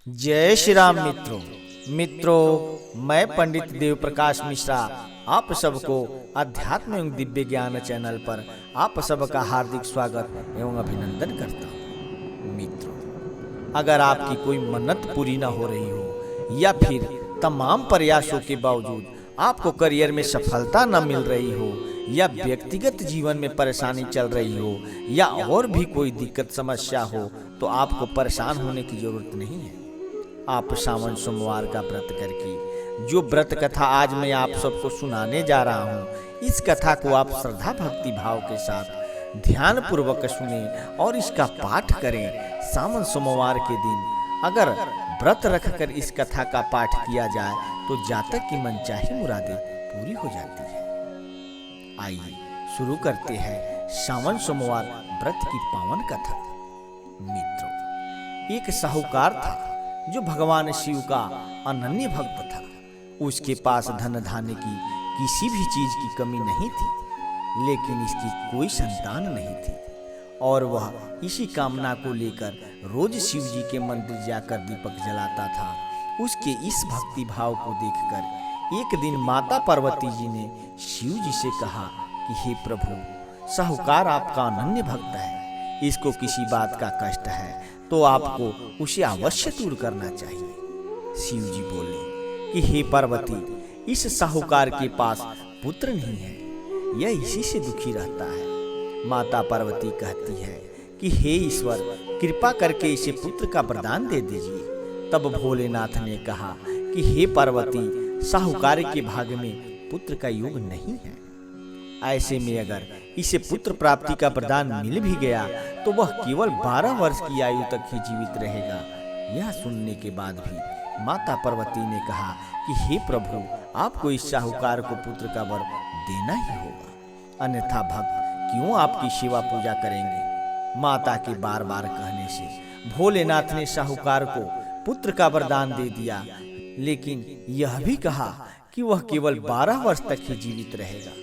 जय श्री राम मित्रों, मैं पंडित देव प्रकाश मिश्रा आप सबको अध्यात्म एवं दिव्य ज्ञान चैनल पर आप सबका हार्दिक स्वागत एवं अभिनंदन करता हूँ। मित्रों, अगर आपकी कोई मन्नत पूरी ना हो रही हो या फिर तमाम प्रयासों के बावजूद आपको करियर में सफलता न मिल रही हो या व्यक्तिगत जीवन में परेशानी चल रही हो या और भी कोई दिक्कत समस्या हो, तो आपको परेशान होने की जरूरत नहीं है। आप सावन सोमवार का व्रत करके जो व्रत कथा आज मैं आप सबको सुनाने जा रहा हूँ, इस कथा को आप श्रद्धा भक्ति भाव के साथ ध्यान पूर्वक सुने और इसका पाठ करें। सावन सोमवार के दिन अगर व्रत रखकर इस कथा का पाठ किया जाए तो जातक की मनचाही मुरादें पूरी हो जाती है। आइए शुरू करते हैं सावन सोमवार व्रत की पावन कथा। मित्रों, एक साहूकार था जो भगवान शिव का अनन्य भक्त था। उसके पास धन धान्य की किसी भी चीज की कमी नहीं थी, लेकिन इसकी कोई संतान नहीं थी और वह इसी कामना को लेकर रोज शिव जी के मंदिर जाकर दीपक जलाता था। उसके इस भक्ति भाव को देखकर एक दिन माता पार्वती जी ने शिव जी से कहा कि हे प्रभु, साहूकार आपका अनन्य भक्त है, इसको किसी बात का कष्ट है तो आपको उसे अवश्य दूर करना चाहिए। शिव जी बोले कि हे पार्वती, इस साहूकार के पास पुत्र नहीं है, यह इसी से दुखी रहता है। माता पार्वती कहती है कि हे ईश्वर, कृपा करके इसे पुत्र का वरदान दे दीजिए। तब भोलेनाथ ने कहा कि हे पार्वती, साहूकार के भाग्य में पुत्र का योग नहीं है। ऐसे में अगर इसे पुत्र प्राप्ति का वरदान मिल भी गया तो वह केवल 12 वर्ष की आयु तक ही जीवित रहेगा। यह सुनने के बाद भी माता पार्वती ने कहा कि हे प्रभु, आपको इस साहूकार को पुत्र का वर देना ही होगा, अन्यथा भक्त क्यों आपकी सेवा पूजा करेंगे। माता के बार बार कहने से भोलेनाथ ने साहूकार को पुत्र का वरदान दे दिया, लेकिन यह भी कहा कि वह केवल 12 वर्ष तक ही जीवित रहेगा।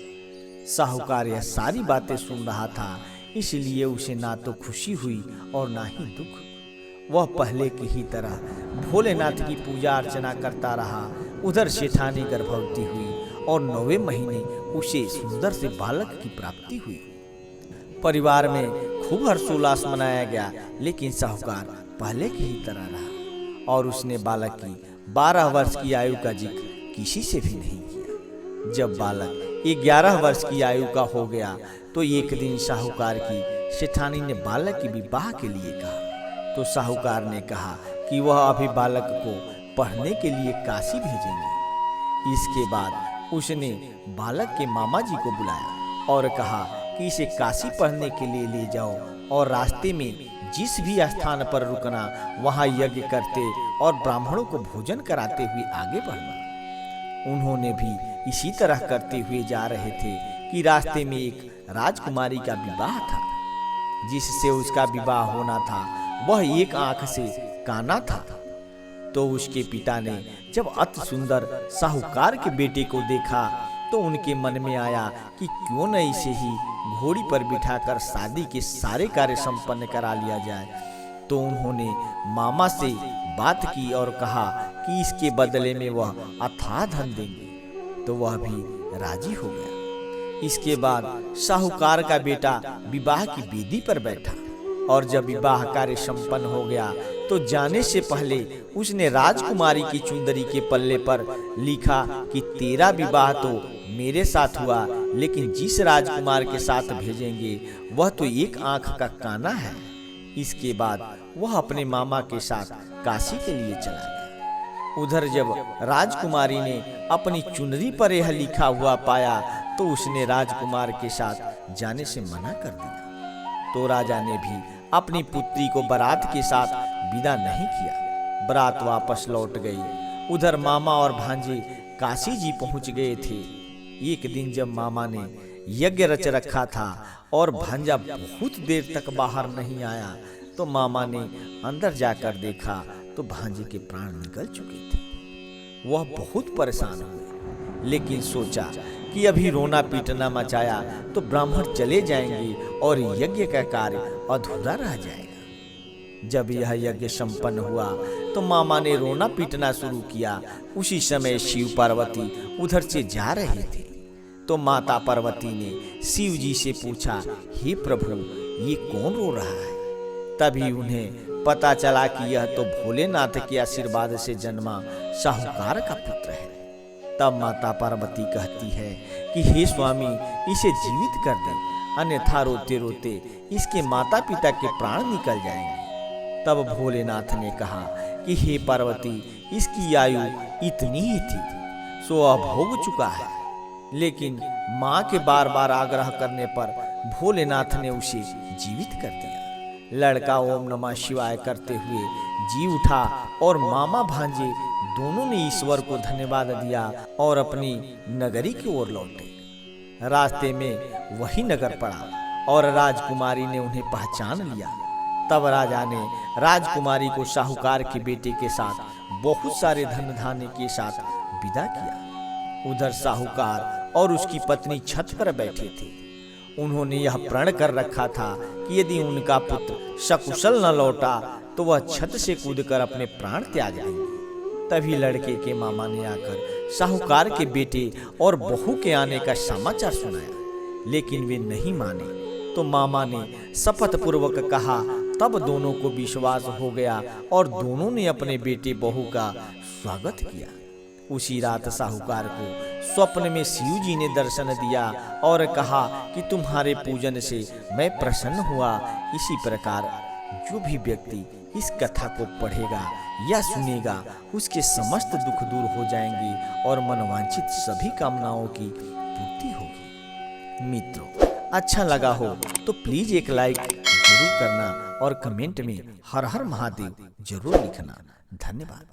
साहूकार यह सारी बातें सुन रहा था, इसलिए उसे ना तो खुशी हुई और ना ही दुख। वह पहले की ही तरह भोलेनाथ की पूजा अर्चना करता रहा। उधर सेठानी गर्भवती हुई और 9वें महीने उसे सुंदर से बालक की प्राप्ति हुई। परिवार में खूब हर्षोल्लास मनाया गया, लेकिन साहूकार पहले की ही तरह रहा और उसने बालक की 12 वर्ष की आयु का जिक्र किसी से भी नहीं किया। जब बालक 11 वर्ष की आयु का हो गया तो एक दिन साहूकार की सेठानी ने बालक की विवाह के लिए कहा। तो साहूकार ने कहा कि वह अभी बालक को पढ़ने के लिए काशी भेजेंगे। इसके बाद उसने बालक के मामा जी को बुलाया और कहा कि इसे काशी पढ़ने के लिए ले जाओ और रास्ते में जिस भी स्थान पर रुकना वहां यज्ञ करते और ब्राह्मणों को भोजन कराते हुए आगे बढ़ना। उन्होंने भी इसी तरह करते हुए जा रहे थे कि रास्ते में एक राजकुमारी का विवाह था। जिससे उसका विवाह होना था वह एक आंख से काना था। तो उसके पिता ने जब अति सुंदर साहूकार के बेटे को देखा तो उनके मन में आया कि क्यों न इसे ही घोड़ी पर बिठाकर शादी के सारे कार्य संपन्न करा लिया जाए। तो उन्होंने मामा से बात की और कहा कि इसके बदले में वह अथाह धन देंगे। तो वह भी राजी हो गया। इसके बाद साहूकार का बेटा विवाह की वेदी पर बैठा और जब विवाह कार्य संपन्न हो गया तो जाने से पहले उसने राजकुमारी की चुंदरी के पल्ले पर लिखा कि तेरा विवाह तो मेरे साथ हुआ, लेकिन जिस राजकुमार के साथ भेजेंगे वह तो एक आंख का काना है। इसके बाद वह अपने मामा के साथ काशी के लिए चला गया। उधर जब राजकुमारी ने अपनी चुनरी पर यह लिखा हुआ पाया तो उसने राजकुमार के साथ जाने से मना कर दिया। तो राजा ने भी अपनी पुत्री को बारात के साथ विदा नहीं किया। बारात वापस लौट गई। उधर मामा और भांजे काशी जी पहुंच गए थे। एक दिन जब मामा ने यज्ञ रच रखा था और भांजा बहुत देर तक बाहर नहीं आया तो मामा ने अंदर जाकर देखा तो भांजे के प्राण निकल चुके थे। वह बहुत परेशान हुए, लेकिन सोचा कि अभी रोना पीटना मचाया तो ब्राह्मण चले जाएंगे और यज्ञ का कार्य अधूरा रह जाएगा। जब यह यज्ञ संपन्न हुआ तो मामा ने रोना पीटना शुरू किया। उसी समय शिव पार्वती उधर से जा रहे थे तो माता पार्वती ने शिव जी से पूछा, हे प्रभु, ये कौन रो रहा है? तभी उन्हें पता चला कि यह तो भोलेनाथ के आशीर्वाद से जन्मा साहूकार का पुत्र है। तब माता पार्वती कहती है कि हे स्वामी, इसे जीवित कर दें, अन्यथा रोते रोते इसके माता पिता के प्राण निकल जाएंगे। तब भोलेनाथ ने कहा कि हे पार्वती, इसकी आयु इतनी ही थी, सो अब भोग चुका है। लेकिन माँ के बार बार आग्रह करने पर भोलेनाथ ने उसे जीवित कर दिया। लड़का ओम नमः शिवाय करते हुए जी उठा और मामा भांजे दोनों ने ईश्वर को धन्यवाद दिया और अपनी नगरी की ओर लौटे। रास्ते में वही नगर पड़ा और राजकुमारी ने उन्हें पहचान लिया। तब राजा ने राजकुमारी को साहूकार के बेटे के साथ बहुत सारे धन धान्य के साथ विदा किया। उधर साहूकार और उसकी पत्नी छत पर बैठे थे। उन्होंने यह प्रण कर रखा था कि यदि उनका पुत्र सकुशल न लौटा तो वह छत से कूदकर अपने प्राण त्याग देंगे। तभी लड़के के मामा ने आकर साहूकार के बेटे और बहू के आने का समाचार सुनाया, लेकिन वे नहीं माने। तो मामा ने शपथ पूर्वक कहा। तब दोनों को विश्वास हो गया और दोनों ने अपने बेटे बहू का स्वागत किया। उसी रात साहूकार को स्वप्न में शिव जी ने दर्शन दिया और कहा कि तुम्हारे पूजन से मैं प्रसन्न हुआ। इसी प्रकार जो भी व्यक्ति इस कथा को पढ़ेगा या सुनेगा उसके समस्त दुख दूर हो जाएंगे और मनवांछित सभी कामनाओं की पूर्ति होगी। मित्रों, अच्छा लगा हो तो प्लीज एक लाइक जरूर करना और कमेंट में हर हर महादेव जरूर लिखना। धन्यवाद।